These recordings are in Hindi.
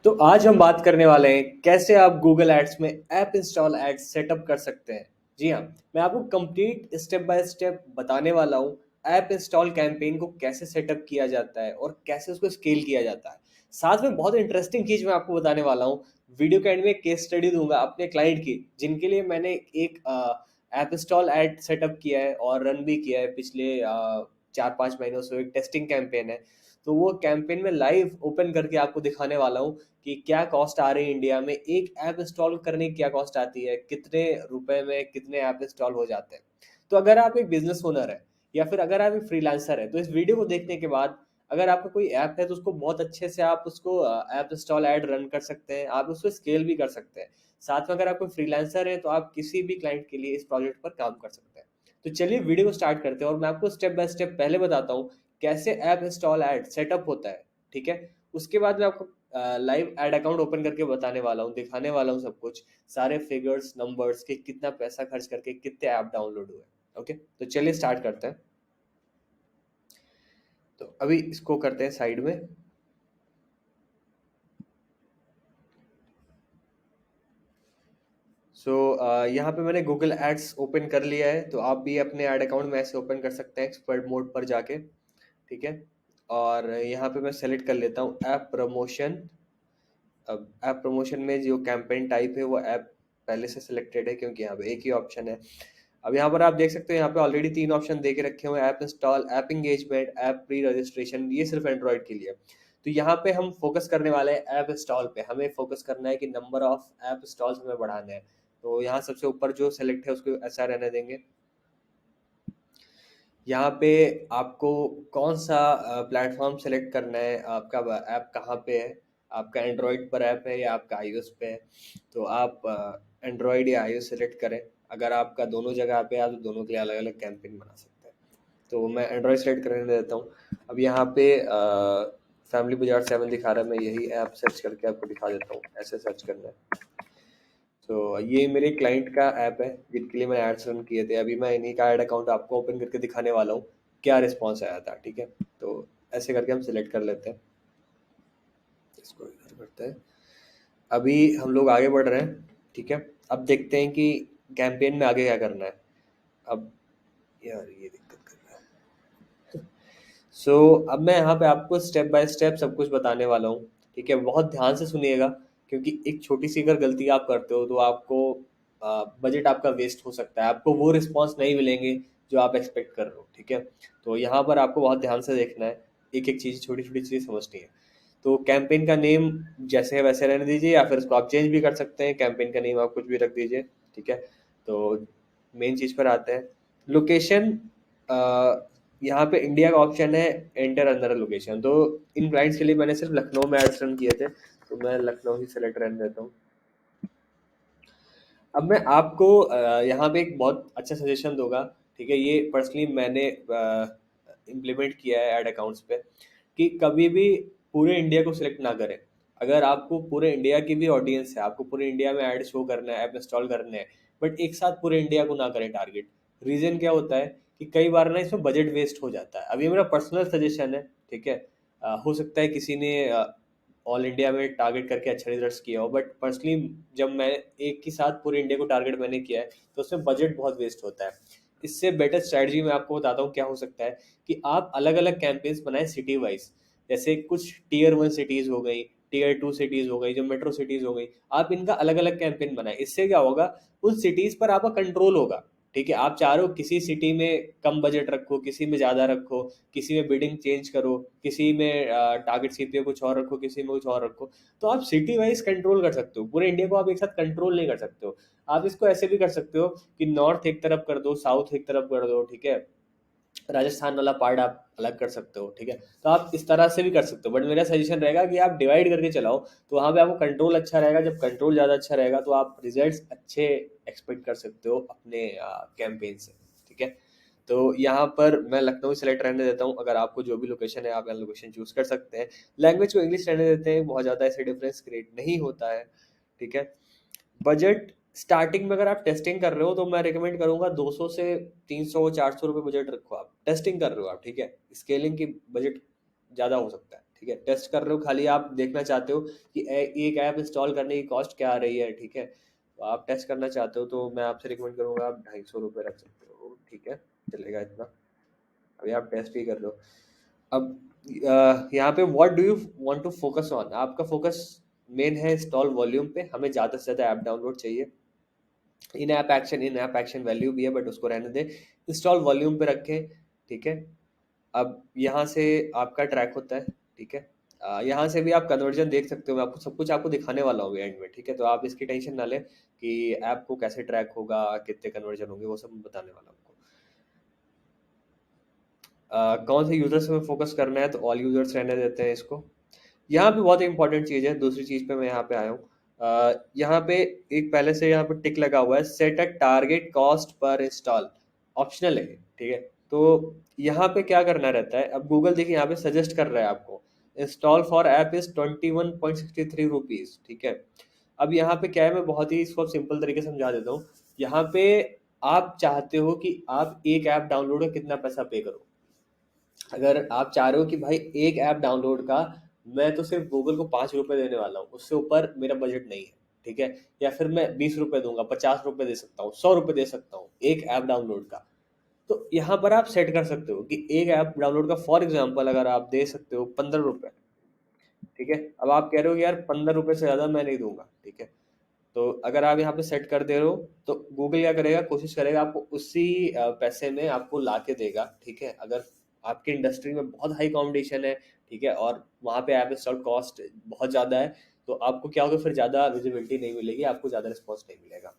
तो आज हम बात करने वाले हैं कैसे आप गूगल एड्स में ऐप इंस्टॉल एड्स सेटअप कर सकते हैं। जी हाँ, मैं आपको कंप्लीट स्टेप बाय स्टेप बताने वाला हूँ ऐप इंस्टॉल कैंपेन को कैसे सेटअप किया जाता है और कैसे उसको स्केल किया जाता है। साथ में बहुत इंटरेस्टिंग चीज़ मैं आपको बताने वाला हूँ। वीडियो के एंड में केस स्टडी दूंगा अपने क्लाइंट की, जिनके लिए मैंने एक ऐप इंस्टॉल एड सेटअप किया है और रन भी किया है पिछले 4-5 महीनों से। एक टेस्टिंग कैंपेन है, तो वो कैंपेन में लाइव ओपन करके आपको दिखाने वाला हूँ कि क्या कॉस्ट आ रही है इंडिया में, एक ऐप इंस्टॉल करने की क्या कॉस्ट आती है, कितने रुपए में कितने ऐप इंस्टॉल हो जाते हैं। तो अगर आप एक बिजनेस ओनर है या फिर अगर आप एक फ्रीलांसर है, तो इस वीडियो को देखने के बाद अगर आपका कोई ऐप है तो उसको बहुत अच्छे से आप उसको ऐप इंस्टॉल ऐड रन कर सकते हैं, आप उसको स्केल भी कर सकते हैं। साथ में अगर आप कोई फ्रीलांसर है तो आप किसी भी क्लाइंट के लिए इस प्रोजेक्ट पर काम कर सकते हैं। तो चलिए वीडियो को स्टार्ट करते हैं और मैं आपको स्टेप बाय स्टेप पहले बताता हूँ कैसे ऐप इंस्टॉल ऐड सेटअप होता है। ठीक है, उसके बाद मैं आपको लाइव एड अकाउंट ओपन करके बताने वाला हूँ, दिखाने वाला हूँ सब कुछ, सारे फिगर्स नंबर्स के कितना पैसा खर्च करके कितने ऐप डाउनलोड हुए। ओके, तो चलिए स्टार्ट करते हैं। तो अभी इसको करते हैं साइड में। सो यहाँ पे मैंने गूगल एड्स ओपन कर लिया है, तो आप भी अपने ऐड अकाउंट में ऐसे ओपन कर सकते हैं एक्सपर्ट मोड पर जाके। ठीक है, और यहाँ पे मैं सेलेक्ट कर लेता हूँ ऐप प्रमोशन। अब ऐप प्रमोशन में जो कैंपेन टाइप है वो ऐप पहले से सिलेक्टेड है, क्योंकि यहाँ पे एक ही ऑप्शन है। अब यहाँ पर आप देख सकते हो, यहाँ पे ऑलरेडी 3 ऑप्शन दे के रखे हुए हैं, app install, app engagement, app pre registration. ये सिर्फ एंड्रॉइड के लिए। तो यहाँ पे हम फोकस करने वाले हैं ऐप इंस्टॉल पे। हमें फोकस करना है कि नंबर ऑफ ऐप इंस्टॉल्स हमें बढ़ाने हैं। तो यहाँ सबसे ऊपर जो सेलेक्ट है उसको ऐसा रहने देंगे। यहाँ पे आपको कौन सा प्लेटफॉर्म सेलेक्ट करना है, आपका ऐप कहाँ पे है, आपका एंड्रॉयड पर ऐप है या आपका आईओएस पे है। तो आप एंड्रॉयड या आईओएस सेलेक्ट करें। अगर आपका दोनों जगह पे है तो दोनों के लिए अलग अलग कैंपेन बना सकते हैं। तो मैं एंड्रॉयड सेलेक्ट करने देता हूँ। अब यहाँ पे फैमिली बाजार 7 दिखा रहा है, मैं यही ऐप सर्च करके आपको दिखा देता हूँ, ऐसे सर्च करना है। तो ये मेरे क्लाइंट का ऐप है जिनके लिए मैंने एड्स रन किए थे। अभी मैं इन्हीं का ऐड अकाउंट आपको ओपन करके दिखाने वाला हूँ क्या रिस्पॉन्स आया था। ठीक है, तो ऐसे करके हम सिलेक्ट कर लेते हैं, इसको इधर करते हैं। अभी हम लोग आगे बढ़ रहे हैं। ठीक है, अब देखते हैं कि कैंपेन में आगे क्या करना है। अब यार ये दिक्कत कर रहा है। अब मैं यहाँ पे आपको स्टेप बाय स्टेप सब कुछ बताने वाला हूँ। ठीक है, बहुत ध्यान से सुनिएगा, क्योंकि एक छोटी सी अगर गलती आप करते हो तो आपको बजट आपका वेस्ट हो सकता है, आपको वो रिस्पॉन्स नहीं मिलेंगे जो आप एक्सपेक्ट कर रहे हो। ठीक है, तो यहाँ पर आपको बहुत ध्यान से देखना है, एक एक चीज़, छोटी छोटी चीज़ समझनी है। तो कैंपेन का नेम जैसे है वैसे रहने दीजिए, या फिर उसको आप चेंज भी कर सकते हैं, कैंपेन का नेम आप कुछ भी रख दीजिए। ठीक है, तो मेन चीज़ पर आते हैं। लोकेशन, यहाँ पे इंडिया का ऑप्शन है, एंटर अंदर लोकेशन। तो इन क्लाइंट्स के लिए मैंने सिर्फ लखनऊ में एड्स रन किए थे, तो मैं लखनऊ ही सेलेक्ट रहने देता हूँ। अब मैं आपको यहाँ पे एक बहुत अच्छा सजेशन दूंगा। ठीक है, ये पर्सनली मैंने इम्प्लीमेंट किया है ऐड अकाउंट्स पे, कि कभी भी पूरे इंडिया को सिलेक्ट ना करें। अगर आपको पूरे इंडिया की भी ऑडियंस है, आपको पूरे इंडिया में ऐड शो करना है, ऐप इंस्टॉल करने हैं, बट एक साथ पूरे इंडिया को ना करें टारगेट। रीज़न क्या होता है कि कई बार ना इसमें बजट वेस्ट हो जाता है। अब ये मेरा पर्सनल सजेशन है। ठीक है, हो सकता है किसी ने ऑल इंडिया में टारगेट करके अच्छा रिजल्ट्स किया हो, बट पर्सनली जब मैं एक ही साथ पूरे इंडिया को टारगेट मैंने किया है तो उसमें बजट बहुत वेस्ट होता है। इससे बेटर स्ट्रैटेजी मैं आपको बताता हूँ क्या हो सकता है, कि आप अलग अलग कैंपेन्स बनाएं सिटी वाइज। जैसे कुछ टीयर 1 सिटीज़ हो गई, टीयर 2 सिटीज़ हो गई, जो मेट्रो सिटीज़ हो गई, आप इनका अलग अलग कैंपेन बनाएं। इससे क्या होगा, उन सिटीज़ पर आपका कंट्रोल होगा। ठीक है, आप चाह रहे हो किसी सिटी में कम बजट रखो, किसी में ज़्यादा रखो, किसी में बिडिंग चेंज करो, किसी में टारगेट सीपीओ कुछ और रखो, किसी में कुछ और रखो। तो आप सिटी वाइज कंट्रोल कर सकते हो, पूरे इंडिया को आप एक साथ कंट्रोल नहीं कर सकते हो। आप इसको ऐसे भी कर सकते हो कि नॉर्थ एक तरफ कर दो, साउथ एक तरफ कर दो। ठीक है, राजस्थान वाला पार्ट आप अलग कर सकते हो। ठीक है, तो आप इस तरह से भी कर सकते हो, बट मेरा सजेशन रहेगा कि आप डिवाइड करके चलाओ, तो वहाँ पे आपको कंट्रोल अच्छा रहेगा। जब कंट्रोल ज़्यादा अच्छा रहेगा तो आप रिजल्ट्स अच्छे एक्सपेक्ट कर सकते हो अपने कैंपेन से। ठीक है, तो यहाँ पर मैं लखनऊ सेलेक्ट रहने देता हूँ। अगर आपको जो भी लोकेशन है आप यहाँ लोकेशन चूज कर सकते हैं। लैंग्वेज को इंग्लिश रहने देते हैं, बहुत ज़्यादा ऐसे डिफरेंस क्रिएट नहीं होता है। ठीक है, बजट स्टार्टिंग में अगर आप टेस्टिंग कर रहे हो तो मैं रिकमेंड करूंगा 200 से 300 400 रुपये बजट रखो। आप टेस्टिंग कर रहे हो आप, ठीक है, स्केलिंग की बजट ज़्यादा हो सकता है। ठीक है, टेस्ट कर रहे हो, खाली आप देखना चाहते हो कि एक ऐप इंस्टॉल करने की कॉस्ट क्या आ रही है, ठीक है, तो आप टेस्ट करना चाहते हो तो मैं आपसे रिकमेंड करूंगा आप 250 रुपये रख सकते हो, ठीक है, चलेगा इतना। अभी आप टेस्ट ही कर लो। अब यहाँ पे what do you want to focus on, आपका फोकस मेन है इंस्टॉल वॉल्यूम पे, हमें ज़्यादा से ज़्यादा ऐप डाउनलोड चाहिए। इन ऐप एक्शन वैल्यू भी है बट उसको रहने दें, इंस्टॉल वॉल्यूम पे रखें, ठीक है। अब यहाँ से आपका ट्रैक होता है, ठीक है, यहाँ से भी आप कन्वर्जन देख सकते हो, मैं आपको सब कुछ आपको दिखाने वाला हूँ एंड में, ठीक है, तो आप इसकी टेंशन ना लें कि ऐप को कैसे ट्रैक होगा, कितने कन्वर्जन होंगे, वो सब मैं बताने वाला हूँ आपको। कौन से यूजर्स में फोकस करना है, तो ऑल यूजर्स रहने देते हैं इसको। यहाँ पे बहुत इंपॉर्टेंट चीज़ है, दूसरी चीज़ पे मैं यहाँ पे आया हूँ। यहाँ पे एक पहले से यहाँ पे टिक लगा हुआ है, set a target cost per install, optional है, ठीक है। तो यहाँ पे क्या करना रहता है, अब गूगल देखिए यहाँ पे सजेस्ट कर रहा है आपको, install for app is 21.63 rupees, ठीक है। अब यहाँ पे क्या है, मैं बहुत ही इसको सिंपल तरीके से समझा देता हूँ। यहाँ पे आप चाहते हो कि आप एक ऐप डाउनलोड का कितना पैसा पे करो। अगर आप चाह रहे हो कि भाई एक ऐप डाउनलोड का मैं तो सिर्फ गूगल को 5 रुपए देने वाला हूँ, उससे ऊपर मेरा बजट नहीं है, ठीक है, या फिर मैं 20 रुपए दूंगा, 50 रुपए दे सकता हूँ, 100 रुपए दे सकता हूँ एक ऐप डाउनलोड का, तो यहाँ पर आप सेट कर सकते हो कि एक ऐप डाउनलोड का फॉर एग्जाम्पल अगर आप दे सकते हो 15 रुपए, ठीक है। अब आप कह रहे हो कि यार 15 रुपए से ज़्यादा मैं नहीं दूंगा, ठीक है, तो अगर आप यहाँ पे सेट कर दे रहे हो तो गूगल क्या करेगा, कोशिश करेगा आपको उसी पैसे में आपको ला के देगा, ठीक है। अगर आपकी इंडस्ट्री में बहुत हाई कंपटीशन है, ठीक है, और वहाँ पे ऐप इंस्टॉल कॉस्ट बहुत ज़्यादा है, तो आपको क्या होगा, फिर ज़्यादा विजिबिलिटी नहीं मिलेगी, आपको ज़्यादा रिस्पॉन्स नहीं मिलेगा।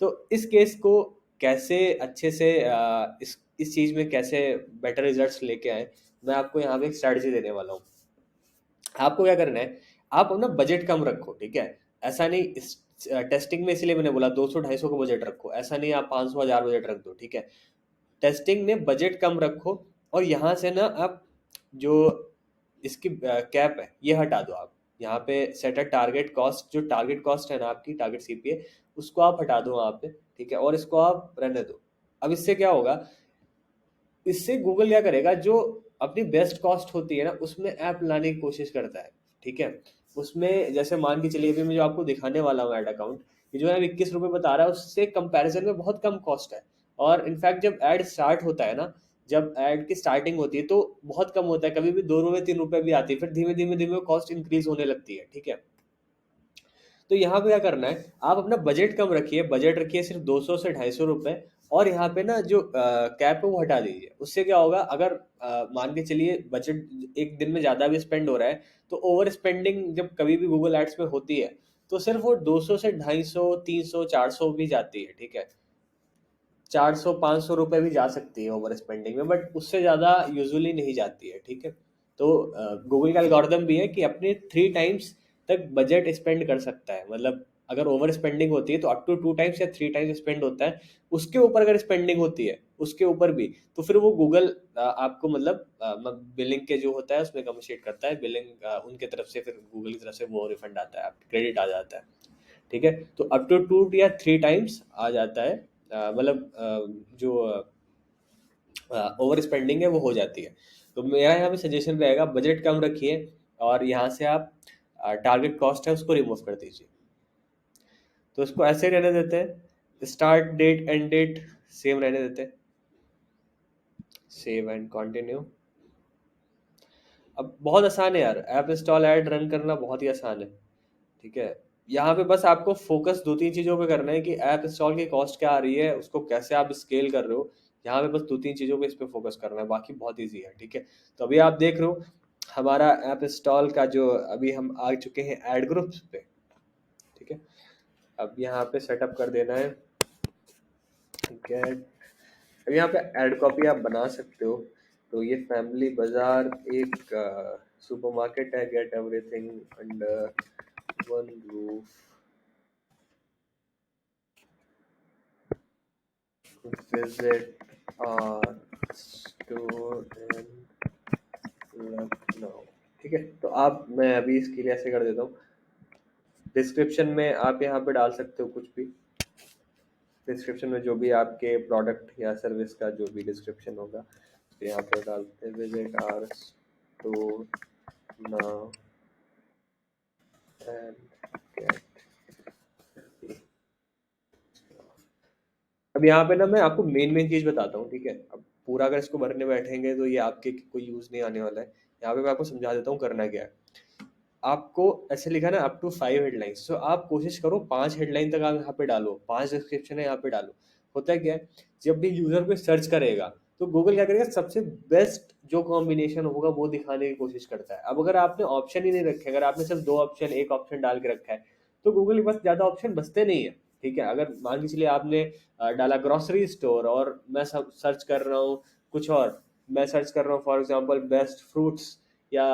तो इस केस को कैसे अच्छे से इस चीज़ में कैसे बेटर रिजल्ट्स लेके आए, मैं आपको यहाँ पे एक स्ट्रैटेजी देने वाला हूँ। आपको क्या करना है, आप अपना बजट कम रखो, ठीक है, ऐसा नहीं इस टेस्टिंग में, इसलिए मैंने बोला 200-250 का बजट रखो, ऐसा नहीं आप 500-1000 बजट रख दो, ठीक है। टेस्टिंग में बजट कम रखो, और यहाँ से ना आप जो इसकी कैप है ये हटा दो, आप यहाँ पे सेट अ टारगेट कॉस्ट, जो टारगेट कॉस्ट है ना आपकी टारगेट सीपीए, उसको आप हटा दो वहाँ पे, ठीक है, और इसको आप रहने दो। अब इससे क्या होगा, इससे गूगल क्या करेगा, जो अपनी बेस्ट कॉस्ट होती है ना उसमें ऐप लाने की कोशिश करता है, ठीक है। उसमें जैसे मान के चलिए, अभी मैं जो आपको दिखाने वाला हूँ ऐड अकाउंट, ये जो है 21 रुपये बता रहा है, उससे कंपैरिजन में बहुत कम कॉस्ट है। और इनफैक्ट जब ऐड स्टार्ट होता है ना, जब ऐड की स्टार्टिंग होती है तो बहुत कम होता है, कभी भी 2 रुपये 3 रुपये भी आती है, फिर धीमे धीमे धीमे कॉस्ट इंक्रीज होने लगती है, ठीक है। तो यहाँ पे क्या करना है, आप अपना बजट कम रखिए, बजट रखिए सिर्फ 200 से 250 रुपए, और यहाँ पे ना जो कैप है वो हटा दीजिए। उससे क्या होगा, अगर मान के चलिए बजट एक दिन में ज़्यादा भी स्पेंड हो रहा है, तो ओवर स्पेंडिंग जब कभी भी गूगल एड्स में होती है, तो सिर्फ वो 200 से 250 300 400 भी जाती है, ठीक है, 400 500 रुपए भी जा सकती है ओवर स्पेंडिंग में, बट उससे ज़्यादा यूजुअली नहीं जाती है, ठीक है। तो गूगल का एल्गोरिदम भी है कि अपने 3 टाइम्स तक बजट स्पेंड कर सकता है, मतलब अगर ओवर स्पेंडिंग होती है तो अप टू 2 टाइम्स या 3 टाइम्स स्पेंड होता है। उसके ऊपर अगर स्पेंडिंग होती है, उसके ऊपर भी, तो फिर वो गूगल आपको मतलब बिलिंग के जो होता है उसमें कमिशन करता है, बिलिंग उनके तरफ से, फिर गूगल की तरफ से वो रिफंड आता है, क्रेडिट आ जाता है, ठीक है। तो अप टू 2 या 3 टाइम्स आ जाता है, मतलब जो ओवर स्पेंडिंग है वो हो जाती है। तो मेरा यहाँ पे सजेशन रहेगा, बजट कम रखिए, और यहाँ से आप टारगेट कॉस्ट है उसको रिमूव कर दीजिए। तो इसको ऐसे रहने देते हैं, start date end date same रहने देते हैं, सेव एंड कंटिन्यू। अब बहुत आसान है यार, ऐप इंस्टॉल ऐड रन करना बहुत ही आसान है, ठीक है। यहाँ पे बस आपको फोकस 2 3 चीज़ों पे करना है कि ऐप इंस्टॉल की कॉस्ट क्या आ रही है, उसको कैसे आप स्केल कर रहे हो। यहाँ पे बस 2 3 चीज़ों पे इस पे फोकस करना है, बाकी बहुत इजी है, ठीक है। तो अभी आप देख रहे हो हमारा ऐप इंस्टॉल का जो, अभी हम आ चुके हैं ऐड ग्रुप्स पे, ठीक है। अब यहाँ पे सेटअप कर देना है, गेट, अब यहाँ पे ऐड कॉपी आप बना सकते हो। तो ये फैमिली बाजार एक सुपरमार्केट है, get everything under one roof, visit our store in Lucknow, ठीक है। तो आप, मैं अभी इसके लिए ऐसे कर देता हूँ, डिस्क्रिप्शन में आप यहाँ पे डाल सकते हो कुछ भी, डिस्क्रिप्शन में जो भी आपके प्रोडक्ट या सर्विस का जो भी डिस्क्रिप्शन होगा, तो यहाँ पे डालते हैं visit our store now and get अब यहाँ पे ना मैं आपको मेन मेन चीज बताता हूँ, ठीक है। अब पूरा अगर इसको भरने बैठेंगे तो ये आपके कोई यूज नहीं आने वाला है। यहाँ पे मैं आपको समझा देता हूँ करना क्या है। आपको ऐसे लिखा ना अप टू 5 हेडलाइंस, तो आप कोशिश करो 5 हेडलाइन तक आप यहाँ पे डालो, 5 डिस्क्रिप्शन है यहाँ पे डालो। होता है क्या है, जब भी यूजर को सर्च करेगा तो गूगल क्या करेगा, सबसे बेस्ट जो कॉम्बिनेशन होगा वो दिखाने की कोशिश करता है। अब अगर आपने ऑप्शन ही नहीं रखे, अगर आपने सिर्फ दो ऑप्शन एक ऑप्शन डाल के रखा है, तो गूगल के पास ज्यादा ऑप्शन बचते नहीं है, ठीक है। अगर मान के चलिए आपने डाला ग्रोसरी स्टोर और मैं सब सर्च कर रहा हूँ कुछ और, मैं सर्च कर रहा हूँ फॉर एग्जांपल बेस्ट फ्रूट्स या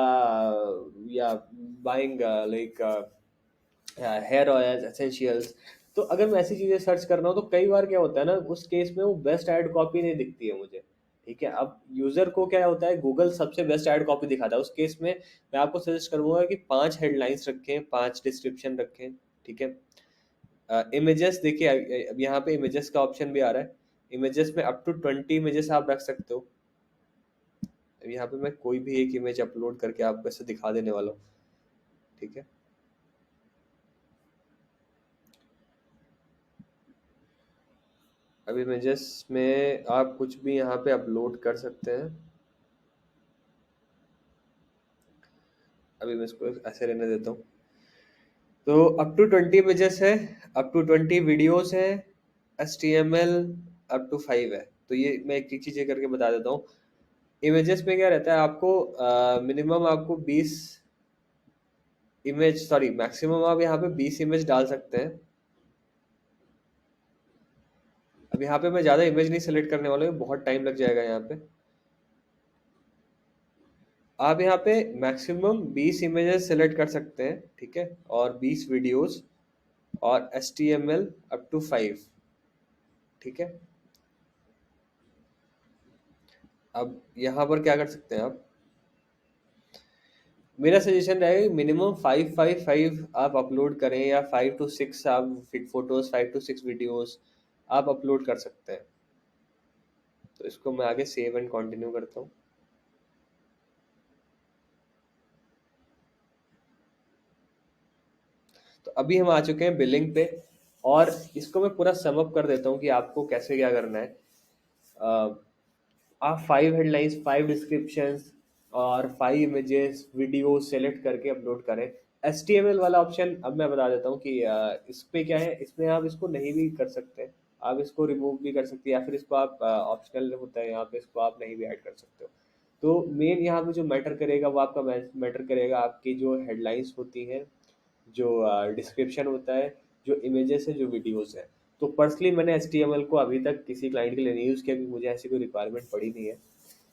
buying like hair oil essentials. तो अगर मैं ऐसी चीजें सर्च कर रहा हूँ तो कई बार क्या होता है ना, उस केस में वो बेस्ट ऐड कॉपी नहीं दिखती है मुझे, ठीक है। अब यूजर को क्या होता है, गूगल सबसे बेस्ट ऐड कॉपी दिखाता है। उस केस में मैं आपको सजेस्ट करूंगा कि 5 हेडलाइंस रखें, 5 डिस्क्रिप्शन रखें, ठीक है। इमेजेस देखिए, अब यहाँ पे इमेजेस का ऑप्शन भी आ रहा है। इमेजेस में अप टू 20 इमेजेस आप रख सकते हो। अब यहाँ पे मैं कोई भी एक इमेज अपलोड करके आपको ऐसे दिखा देने वाला हूँ, ठीक है। अब इमेजेस में आप कुछ भी यहाँ पे अपलोड कर सकते हैं। अभी मैं इसको ऐसे रहने देता हूँ। तो अप टू 20 इमेजेस है, अप टू 20 वीडियोस है, HTML अप टू 5 है। तो ये मैं एक एक चीज़ें करके बता देता हूँ। इमेजेस में क्या रहता है, आपको मिनिमम आपको 20 इमेज, सॉरी मैक्सिमम आप यहाँ पे 20 इमेज डाल सकते हैं। अब यहाँ पे मैं ज़्यादा इमेज नहीं सेलेक्ट करने वाला हूँ, बहुत टाइम लग जाएगा यहाँ पे। आप यहाँ पे मैक्सिमम 20 इमेजेस सेलेक्ट कर सकते हैं, ठीक है, और 20 वीडियोस और HTML अप टू 5, ठीक है। अब यहाँ पर क्या कर सकते हैं आप, मेरा सजेशन रहेगा कि मिनिमम 5 5 5 आप अपलोड करें, या 5 to 6 आप फिट फोटोज, 5 to 6 वीडियोस आप अपलोड कर सकते हैं। तो इसको मैं आगे सेव एंड कंटिन्यू करता हूँ। तो अभी हम आ चुके हैं बिलिंग पे, और इसको मैं पूरा सम अप कर देता हूँ कि आपको कैसे क्या करना है। अ, आप 5 हेडलाइंस, 5 डिस्क्रिप्शंस और 5 इमेजेस वीडियो सेलेक्ट करके अपलोड करें। HTML वाला ऑप्शन अब मैं बता देता हूँ कि इस पे क्या है, इसमें आप इसको नहीं भी कर सकते, आप इसको रिमूव भी कर सकते हैं, या फिर इसको आप ऑप्शनल होता है यहाँ पे, इसको आप नहीं भी ऐड कर सकते हो। तो मेन यहाँ पे जो मैटर करेगा वो आपका मैटर करेगा आपकी जो हेडलाइंस होती हैं, जो डिस्क्रिप्शन होता है, जो इमेजेस है, जो वीडियोस है। तो पर्सनली मैंने HTML को अभी तक किसी क्लाइंट के लिए नहीं यूज़ किया, क्योंकि मुझे ऐसी कोई रिक्वायरमेंट पड़ी नहीं है।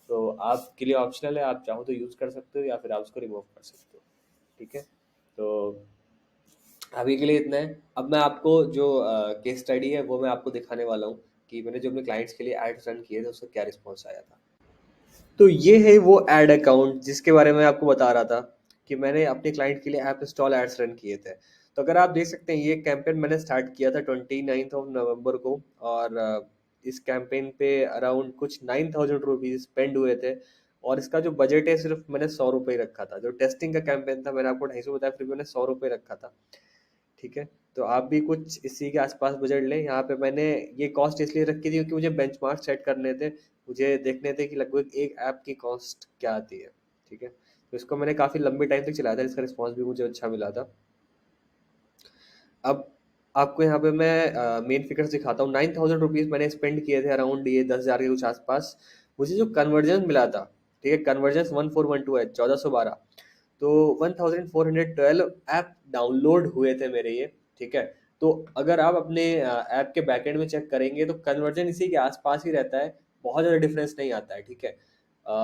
तो आपके लिए ऑप्शनल है, आप चाहो तो यूज़ कर सकते हो या फिर आप उसको रिमूव कर सकते हो, ठीक है। तो अभी के लिए इतना है। अब मैं आपको जो केस स्टडी है वो मैं आपको दिखाने वाला हूँ कि मैंने जो अपने क्लाइंट्स के लिए एड्स रन किए थे उसका क्या रिस्पॉन्स आया था। तो ये है वो एड अकाउंट जिसके बारे में आपको बता रहा था कि मैंने अपने क्लाइंट के लिए ऐप इंस्टॉल एड्स रन किए थे। तो अगर आप देख सकते हैं, ये कैंपेन मैंने स्टार्ट किया था 29 नवंबर को, और इस कैंपेन पे अराउंड कुछ 9,000 रुपीज स्पेंड हुए थे। और इसका जो बजट है, सिर्फ मैंने 100 रुपये रखा था। जो टेस्टिंग का कैंपेन था, मैंने आपको 250 बताया, फिर भी मैंने 100 रुपये रखा था, ठीक है। तो आप भी कुछ इसी के आसपास बजट लें। यहाँ पे मैंने ये कॉस्ट इसलिए रखी थी क्योंकि मुझे बेंचमार्क सेट करने थे, मुझे देखने थे कि लगभग एक ऐप की कॉस्ट क्या आती है, ठीक है। तो इसको मैंने काफ़ी लंबे टाइम तक चलाया था, इसका रिस्पॉन्स भी मुझे अच्छा मिला था। अब आपको यहाँ पे मैं मेन फिगर्स दिखाता हूँ। 9,000 रुपीज़ मैंने स्पेंड किए थे, अराउंड ये 10,000 के कुछ आसपास। मुझे जो कन्वर्जन मिला था, ठीक है, कन्वर्जन 1412 है, 1412। तो 1412 ऐप डाउनलोड हुए थे मेरे ये, ठीक है। तो अगर आप अपने ऐप के बैकएंड में चेक करेंगे तो कन्वर्जन इसी के आसपास ही रहता है, बहुत ज़्यादा डिफरेंस नहीं आता है, ठीक है।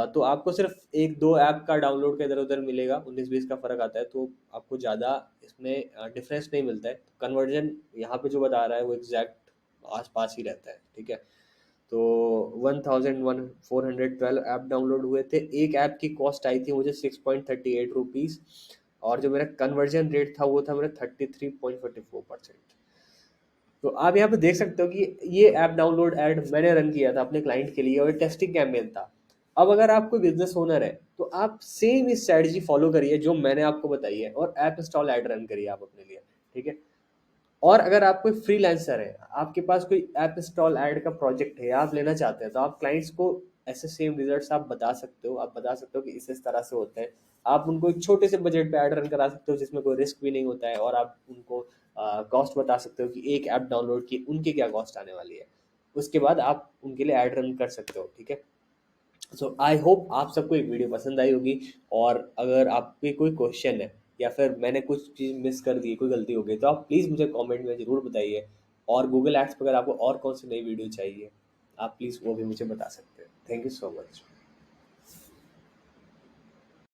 तो आपको सिर्फ एक दो ऐप का डाउनलोड का इधर उधर मिलेगा, 19-20 का फर्क आता है, तो आपको ज़्यादा इसमें डिफरेंस नहीं मिलता है। कन्वर्जन यहाँ पे जो बता रहा है वो एग्जैक्ट आसपास ही रहता है, ठीक है। तो 1412 ऐप डाउनलोड हुए थे। एक ऐप की कॉस्ट आई थी मुझे 6.38 रुपीज़, और जो मेरा कन्वर्जन रेट था वो था मेरा 33.44%। तो आप यहाँ पे देख सकते हो कि ये ऐप डाउनलोड ऐड मैंने रन किया था अपने क्लाइंट के लिए, और टेस्टिंग कैंपेन था। अब अगर आप कोई बिजनेस ओनर है तो आप सेम ही स्ट्रैटेजी फॉलो करिए जो मैंने आपको बताई है, और ऐप इंस्टॉल ऐड रन करिए आप अपने लिए, ठीक है। और अगर आप कोई फ्रीलांसर है, आपके पास कोई ऐप इंस्टॉल ऐड का प्रोजेक्ट है, आप लेना चाहते हैं, तो आप क्लाइंट्स को ऐसे सेम रिजल्ट्स आप बता सकते हो, आप बता सकते हो कि इस तरह से होते हैं। आप उनको एक छोटे से बजट पे ऐड रन करा सकते हो जिसमें कोई रिस्क भी नहीं होता है, और आप उनको कॉस्ट बता सकते हो कि एक ऐप डाउनलोड की उनकी क्या कॉस्ट आने वाली है। उसके बाद आप उनके लिए ऐड रन कर सकते हो, ठीक है। सो आई होप आप सबको ये वीडियो पसंद आई होगी। और अगर आपके कोई क्वेश्चन है या फिर मैंने कुछ चीज़ मिस कर दी, कोई गलती हो गई, तो आप प्लीज़ मुझे कमेंट में ज़रूर बताइए। और गूगल एड्स पर अगर आपको और कौन सी नई वीडियो चाहिए, आप प्लीज़ वो भी मुझे बता सकते हैं। Thank you so much.